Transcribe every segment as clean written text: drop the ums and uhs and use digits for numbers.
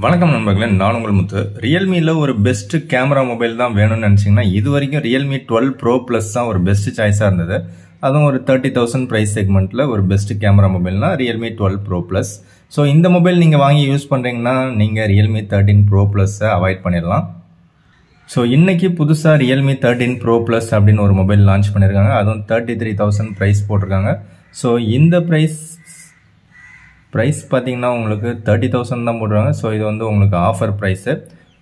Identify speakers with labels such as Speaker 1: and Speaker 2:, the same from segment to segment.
Speaker 1: வணக்கம் நண்பர்களே, நான் உங்கள் முத்து. ரியல்மியில் ஒரு பெஸ்ட் கேமரா மொபைல் தான் வேணும்னு நினச்சிங்கன்னா இது வரைக்கும் ரியல்மி 12 ப்ரோ ப்ளஸ் தான் ஒரு பெஸ்ட் சாய்ஸாக இருந்தது. அதுவும் ஒரு 30,000 ப்ரைஸ் செக்மெண்ட்டில் ஒரு பெஸ்ட் கேமரா மொபைல்னா ரியல்மி 12 ப்ரோ ப்ளஸ். ஸோ இந்த மொபைல் நீங்கள் வாங்கி யூஸ் பண்ணுறீங்கன்னா நீங்கள் ரியல்மி 13 ப்ரோ ப்ளஸ்ஸை அவாய்ட் பண்ணிடலாம். ஸோ இன்றைக்கி புதுசாக ரியல்மி 13 ப்ரோ ப்ளஸ் அப்படின்னு ஒரு மொபைல் லான்ச் பண்ணியிருக்காங்க. அதுவும் 33,000 ப்ரைஸ் போட்டிருக்காங்க. ஸோ இந்த ப்ரைஸ் பார்த்தீங்கன்னா உங்களுக்கு 30,000 தான் போடுறாங்க. ஸோ இது வந்து உங்களுக்கு ஆஃபர் ப்ரைஸு.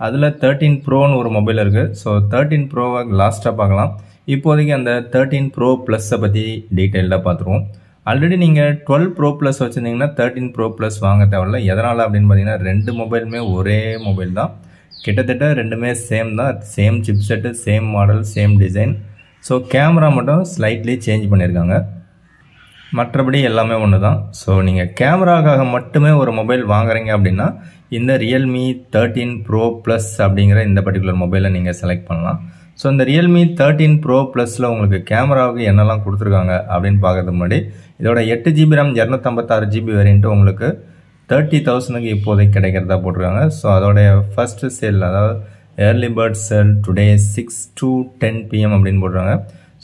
Speaker 1: அதில் 13 ப்ரோன்னு ஒரு மொபைல் இருக்குது. ஸோ 13 ப்ரோவை லாஸ்ட்டாக பார்க்கலாம். இப்போதைக்கு அந்த 13 ப்ரோ ப்ளஸ்ஸை பற்றி டீட்டெயிலாக பார்த்துருவோம். ஆல்ரெடி நீங்கள் 12 ப்ரோ ப்ளஸ் வச்சுருந்தீங்கன்னா 13 ப்ரோ ப்ளஸ் வாங்க தேவையில்ல. எதனால் அப்படின்னு பார்த்தீங்கன்னா ரெண்டு மொபைலுமே ஒரே மொபைல் தான். கிட்டத்தட்ட ரெண்டுமே சேம் தான். Same chipset, same model, same design. So camera மட்டும் ஸ்லைட்லி சேஞ்ச் பண்ணியிருக்காங்க. மற்றபடி எல்லாமே ஒன்று தான். ஸோ நீங்கள் கேமராக்காக மட்டுமே ஒரு மொபைல் வாங்குறீங்க அப்படின்னா இந்த ரியல்மி 13 ப்ரோ ப்ளஸ் அப்படிங்கிற இந்த பர்டிகுலர் மொபைலை நீங்கள் செலக்ட் பண்ணலாம். ஸோ இந்த ரியல்மி 13 ப்ரோ ப்ளஸில் உங்களுக்கு கேமராவுக்கு என்னெல்லாம் கொடுத்துருக்காங்க அப்படின்னு பார்க்கறதுக்கு முன்னாடி இதோட 8GB RAM 256GB வேரியண்ட்டு உங்களுக்கு 30,000க்கு இப்போதைக்கு கிடைக்கிறதா போட்டிருக்காங்க. ஸோ அதோடைய ஃபர்ஸ்ட் சேல், அதாவது early bird sale today 6 to 10 PM அப்படின்னு போடுறாங்க.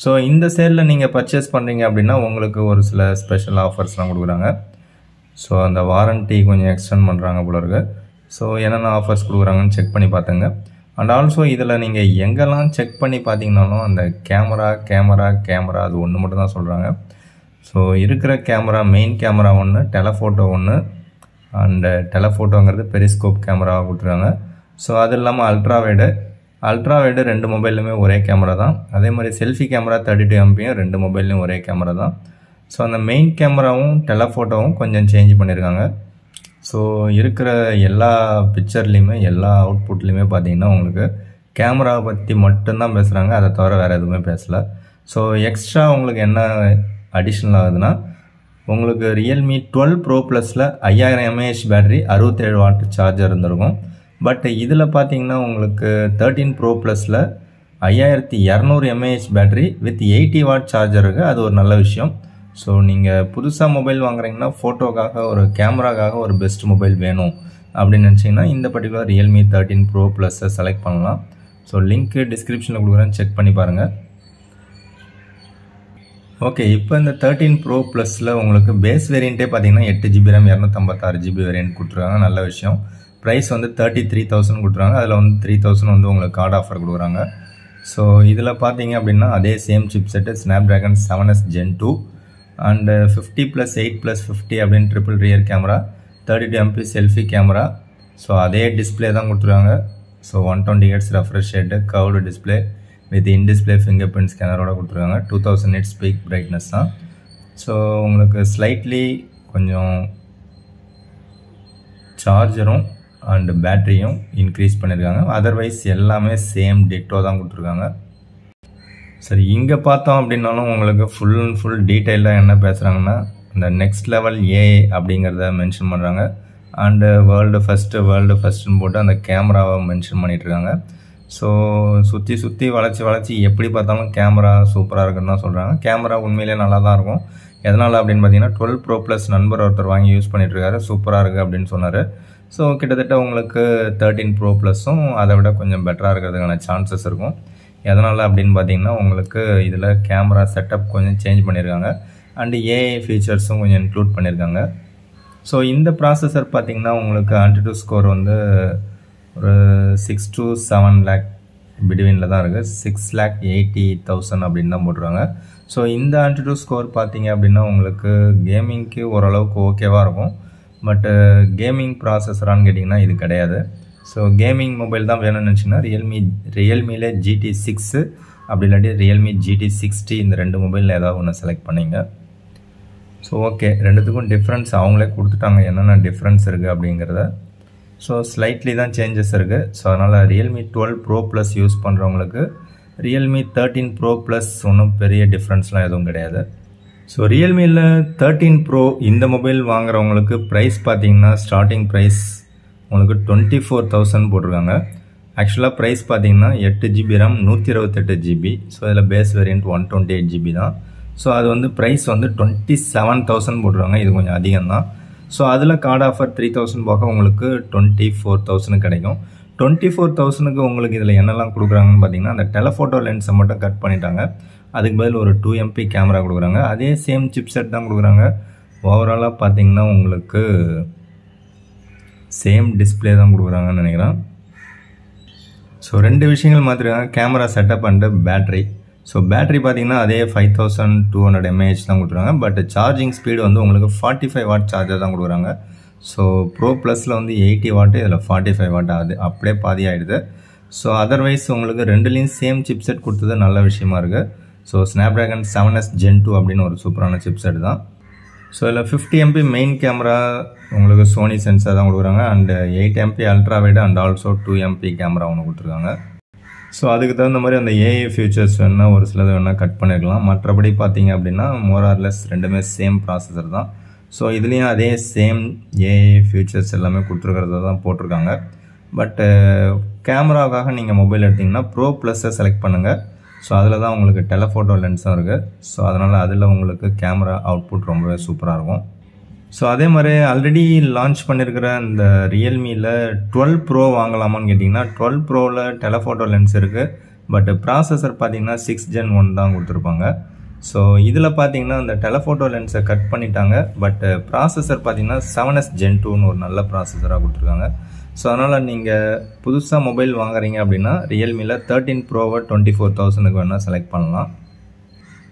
Speaker 1: ஸோ இந்த சேலில் நீங்கள் பர்ச்சேஸ் பண்ணுறீங்க அப்படின்னா உங்களுக்கு ஒரு சில ஸ்பெஷல் ஆஃபர்ஸ்லாம் கொடுக்குறாங்க. ஸோ அந்த வாரண்ட்டி கொஞ்சம் எக்ஸ்டெண்ட் பண்ணுறாங்க போல இருக்கு. ஸோ என்னென்ன ஆஃபர்ஸ் கொடுக்குறாங்கன்னு செக் பண்ணி பார்த்துங்க. அண்ட் ஆல்சோ இதில் நீங்கள் எங்கெல்லாம் செக் பண்ணி பார்த்தீங்கன்னாலும் அந்த கேமரா அது ஒன்று மட்டும் தான் சொல்கிறாங்க. ஸோ இருக்கிற கேமரா, மெயின் கேமரா ஒன்று, டெலஃபோட்டோ ஒன்று, அண்டு டெலஃபோட்டோங்கிறது பெரிஸ்கோப் கேமராவாக கொடுத்துருக்காங்க. ஸோ அது இல்லாமல் அல்ட்ராவைடு ரெண்டு மொபைல்லுமே ஒரே கேமரா தான். அதே மாதிரி செல்ஃபி கேமரா 32 MP ரெண்டு மொபைல்லையும் ஒரே கேமரா தான். ஸோ அந்த மெயின் கேமராவும் டெலஃபோட்டோவும் கொஞ்சம் சேஞ்ச் பண்ணியிருக்காங்க. ஸோ இருக்கிற எல்லா பிக்சர்லேயுமே, எல்லா அவுட்புட்லேயுமே பார்த்தீங்கன்னா உங்களுக்கு கேமராவை பற்றி மட்டும்தான் பேசுகிறாங்க. அதை தவிர வேறு எதுவுமே பேசலை. ஸோ எக்ஸ்ட்ரா உங்களுக்கு என்ன அடிஷ்னல் ஆகுதுன்னா உங்களுக்கு ரியல்மி 12 ப்ரோ ப்ளஸில் 5000 mAh பேட்டரி, 67 வாட் சார்ஜர் இருந்திருக்கும். பட் இதில் பார்த்தீங்கன்னா உங்களுக்கு 13 ப்ரோ ப்ளஸில் 5200 mAh battery with 80 watt charger இருக்குது. அது ஒரு நல்ல விஷயம். ஸோ நீங்கள் புதுசாக மொபைல் வாங்குறீங்கன்னா ஃபோட்டோக்காக, ஒரு கேமராக்காக ஒரு பெஸ்ட் மொபைல் வேணும் அப்படின்னு நினச்சிங்கன்னா இந்த பர்டிகுலர் ரியல்மி 13 ப்ரோ ப்ளஸை செலக்ட் பண்ணலாம். ஸோ லிங்க்கு டிஸ்கிரிப்ஷனில் கொடுக்குறேன், செக் பண்ணி பாருங்கள். ஓகே, இப்போ இந்த 13 ப்ரோ ப்ளஸில் உங்களுக்கு பேஸ் வேரியண்ட்டே பார்த்தீங்கன்னா 8GB RAM 256GB வேரியண்ட் கொடுத்துருக்காங்க. நல்ல விஷயம். ப்ரைஸ் வந்து 33,000 கொடுத்துருவாங்க. அதில் வந்து 3,000 வந்து உங்களுக்கு கார்டு ஆஃபர் கொடுக்குறாங்க. ஸோ இதில் பார்த்தீங்க அப்படின்னா அதே same chipset, Snapdragon 7S Gen 2 and 50+8+50 அப்படின்னு triple rear camera, 32 MP selfie camera. So அதே டிஸ்பிளே தான் கொடுத்துருக்காங்க. So 120 Hz refresh rate, curved display with in display fingerprint ஸ்கேனரோட கொடுத்துருக்காங்க. 2000 nits பீக் பிரைட்னஸ் தான். ஸோ உங்களுக்கு ஸ்லைட்லி கொஞ்சம் சார்ஜரும் அண்டு பேட்டரியும் இன்க்ரீஸ் பண்ணியிருக்காங்க. அதர்வைஸ் எல்லாமே சேம் டிட்டோ தான் கொடுத்துருக்காங்க. சரி, இங்கே பார்த்தோம் அப்படின்னாலும் உங்களுக்கு ஃபுல் டீட்டெயிலாக என்ன பேசுகிறாங்கன்னா இந்த நெக்ஸ்ட் லெவல் ஏஐ அப்படிங்கிறத மென்ஷன் பண்ணுறாங்க. அண்டு வேர்ல்டு ஃபஸ்ட்டுன்னு போட்டு அந்த கேமராவை மென்ஷன் பண்ணிகிட்ருக்காங்க. ஸோ சுற்றி வளைச்சி எப்படி பார்த்தாலும் கேமரா சூப்பராக இருக்குன்னு தான் சொல்கிறாங்க. கேமரா உண்மையிலே நல்லா தான் இருக்கும். எதனால் அப்படின்னு பார்த்தீங்கன்னா 12 ப்ரோ ப்ளஸ் நண்பர் ஒருத்தர் வாங்கி யூஸ் பண்ணிகிட்ருக்காரு, சூப்பராக இருக்குது அப்படின்னு சொன்னார். ஸோ கிட்டத்தட்ட உங்களுக்கு 13 ப்ரோ ப்ளஸும் அதை விட கொஞ்சம் பெட்டராக இருக்கிறதுக்கான சான்சஸ் இருக்கும். எதனால் அப்படின்னு பார்த்தீங்கன்னா உங்களுக்கு இதில் கேமரா செட்டப் கொஞ்சம் சேஞ்ச் பண்ணியிருக்காங்க. அண்டு ஏஐ ஃபீச்சர்ஸும் கொஞ்சம் இன்க்ளூட் பண்ணியிருக்காங்க. ஸோ இந்த ப்ராசஸர் பார்த்தீங்கன்னா உங்களுக்கு AnTuTu ஸ்கோர் வந்து ஒரு 6 to 7 lakh பிட்வீனில் தான் இருக்குது. 6,80,000 அப்படின்னு தான் போட்டுருவாங்க. ஸோ இந்த AnTuTu ஸ்கோர் பார்த்தீங்க அப்படின்னா உங்களுக்கு கேமிங்க்கு ஓரளவுக்கு ஓகேவாக இருக்கும். பட்டு கேமிங் ப்ராசஸரான்னு கேட்டிங்கன்னா இது கிடையாது. ஸோ கேமிங் மொபைல் தான் வேணும்னு நினச்சிங்கன்னா ரியல்மியில் GT6 அப்படி இல்லாட்டி ரியல்மி GT60 இந்த ரெண்டு மொபைலில் ஏதாவது ஒன்று செலக்ட் பண்ணிங்க. ஸோ ஓகே, ரெண்டுத்துக்கும் டிஃப்ரென்ஸ் அவங்களே கொடுத்துட்டாங்க, என்னென்ன டிஃப்ரென்ஸ் இருக்குது அப்படிங்கிறத. ஸோ ஸ்லைட்லி தான் சேஞ்சஸ் இருக்குது. ஸோ அதனால் ரியல்மி 12 ப்ரோ ப்ளஸ் யூஸ் பண்ணுறவங்களுக்கு ரியல்மி 13 ப்ரோ ப்ளஸ் ஒன்றும் பெரிய டிஃப்ரென்ஸ்லாம் எதுவும் கிடையாது. ஸோ ரியல்மியில் 13 ப்ரோ இந்த மொபைல் வாங்குறவங்களுக்கு ப்ரைஸ் பார்த்தீங்கன்னா ஸ்டார்டிங் ப்ரைஸ் உங்களுக்கு 24,000 போட்டிருக்காங்க. ஆக்சுவலாக ப்ரைஸ் பார்த்தீங்கன்னா 8GB RAM 128GB. ஸோ இதில் பேஸ் வேரியண்ட் 128GB தான். ஸோ அது வந்து ப்ரைஸ் வந்து 27,000 போட்டுருவாங்க. இது கொஞ்சம் அதிகம்தான். ஸோ அதில் கார்டு ஆஃபர் 3000 போக உங்களுக்கு 24,000 கிடைக்கும். 24,000க்கு உங்களுக்கு இதில் என்னெல்லாம் கொடுக்குறாங்கன்னு பார்த்தீங்கன்னா, அந்த டெலஃபோட்டோ லென்ஸை மட்டும் கட் பண்ணிட்டாங்க. அதுக்கு பதில் ஒரு 2 MP கேமரா கொடுக்குறாங்க. அதே சேம் சிப்செட் தான் கொடுக்குறாங்க. ஓவராலாக பார்த்தீங்கன்னா உங்களுக்கு சேம் டிஸ்பிளே தான் கொடுக்குறாங்கன்னு நினைக்கிறேன். ஸோ 2 விஷயங்கள் மாற்றிருக்காங்க, camera setup and battery. So battery பார்த்தீங்கன்னா அதே 5200 mAh தான் கொடுக்குறாங்க. பட் சார்ஜிங் ஸ்பீடு வந்து உங்களுக்கு 45 வாட் சார்ஜர் தான் கொடுக்குறாங்க. ஸோ ப்ரோ ப்ளஸில் வந்து 80 வாட்டு, இதில் 45 வாட் ஆகுது, அப்படியே பாதி ஆகிடுது. ஸோ அதர்வைஸ் உங்களுக்கு ரெண்டுலேயும் சேம் சிப்செட் கொடுத்தது நல்ல விஷயமா இருக்குது. ஸோ ஸ்னாப்ட்ராகன் 7S Gen 2 அப்படின்னு ஒரு சூப்பரான சிப்செட் தான். ஸோ இதில் 50 MP மெயின் கேமரா உங்களுக்கு சோனி சென்சார் தான் கொடுக்குறாங்க. And 8 MP ultra wide and also 2 MP camera ஒன்று கொடுத்துருக்காங்க. ஸோ அதுக்கு தகுந்த மாதிரி அந்த ஏஐ ஃபியூச்சர்ஸ் வேணால் ஒரு சிலது வேணால் கட் பண்ணியிருக்கலாம். மற்றபடி பார்த்தீங்க அப்படின்னா மோரார்லெஸ் ரெண்டுமே சேம் ப்ராசஸர் தான். ஸோ இதுலேயும் அதே சேம் ஏஐ ஃபியூச்சர்ஸ் எல்லாமே கொடுத்துருக்கிறத தான் போட்டிருக்காங்க. பட்டு கேமராவுக்காக நீங்கள் மொபைல் எடுத்திங்கன்னா ப்ரோ ப்ளஸ்ஸை செலக்ட் பண்ணுங்கள். ஸோ அதில் தான் உங்களுக்கு டெலஃபோட்டோ லென்ஸும் இருக்குது. ஸோ அதனால் அதில் உங்களுக்கு கேமரா அவுட்புட் ரொம்பவே சூப்பராக இருக்கும். ஸோ அதே மாதிரி ஆல்ரெடி லான்ச் பண்ணியிருக்கிற இந்த ரியல்மியில் 12 ப்ரோ வாங்கலாமான்னு கேட்டிங்கன்னா 12 ப்ரோவில் டெலஃபோட்டோ லென்ஸ் இருக்குது. பட் ப்ராசஸர் பார்த்தீங்கன்னா 6 Gen 1 தான் கொடுத்துருப்பாங்க. ஸோ இதில் பார்த்தீங்கன்னா அந்த டெலஃபோட்டோ லென்ஸை கட் பண்ணிட்டாங்க. பட் ப்ராசஸர் பார்த்தீங்கன்னா 7S Gen 2ன்னு ஒரு நல்ல ப்ராசஸராக கொடுத்துருக்காங்க. ஸோ அதனால் நீங்கள் புதுசாக மொபைல் வாங்குறீங்க அப்படின்னா ரியல்மியில் 13 ப்ரோவை 24,000க்கு வேணால் செலக்ட் பண்ணலாம்.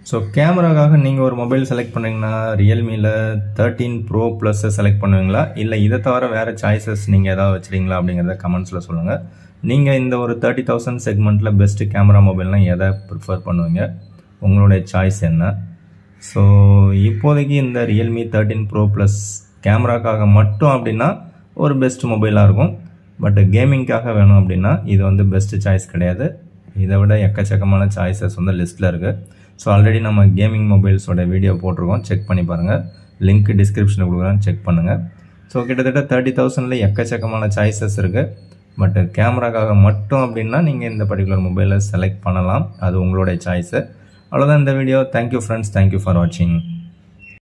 Speaker 1: ஸோ கேமராக்காக நீங்கள் ஒரு மொபைல் செலக்ட் பண்ணிங்கன்னா ரியல்மியில் 13 ப்ரோ ப்ளஸ்ஸை செலக்ட் பண்ணுவீங்களா, இல்லை இதை தவிர வேறு சாய்ஸஸ் நீங்கள் எதாவது வச்சுருக்கீங்களா அப்படிங்கிறத கமெண்ட்ஸில் சொல்லுங்கள். நீங்கள் இந்த ஒரு 30,000 செக்மெண்ட்டில் பெஸ்ட்டு கேமரா மொபைல்னால் எதை ப்ரிஃபர் பண்ணுவீங்க, உங்களுடைய சாய்ஸ் என்ன? ஸோ இப்போதைக்கு இந்த ரியல்மி 13 ப்ரோ ப்ளஸ் கேமராக்காக மட்டும் அப்படின்னா ஒரு பெஸ்ட் மொபைலாக இருக்கும். பட் கேமிங்காக வேணும் அப்படின்னா இது வந்து பெஸ்ட்டு சாய்ஸ் கிடையாது. இதை விட எக்கச்சக்கமான சாய்ஸஸ் வந்து லிஸ்ட்டில் இருக்குது. ஸோ ஆல்ரெடி நம்ம கேமிங் மொபைல்ஸோட வீடியோ போட்டிருக்கோம், செக் பண்ணி பாருங்கள். லிங்க் டிஸ்கிரிப்ஷனில் கொடுக்குறேன், செக் பண்ணுங்கள். ஸோ கிட்டத்தட்ட 30,000ல் எக்கச்சக்கமான சாய்ஸஸ் இருக்குது. பட் கேமராக்காக மட்டும் அப்படின்னா நீங்கள் இந்த பர்டிகுலர் மொபைலை செலக்ட் பண்ணலாம், அது உங்களுடைய சாய்ஸு. அவ்வளோதான் இந்த video. Thank you friends, thank you for வாட்சிங்.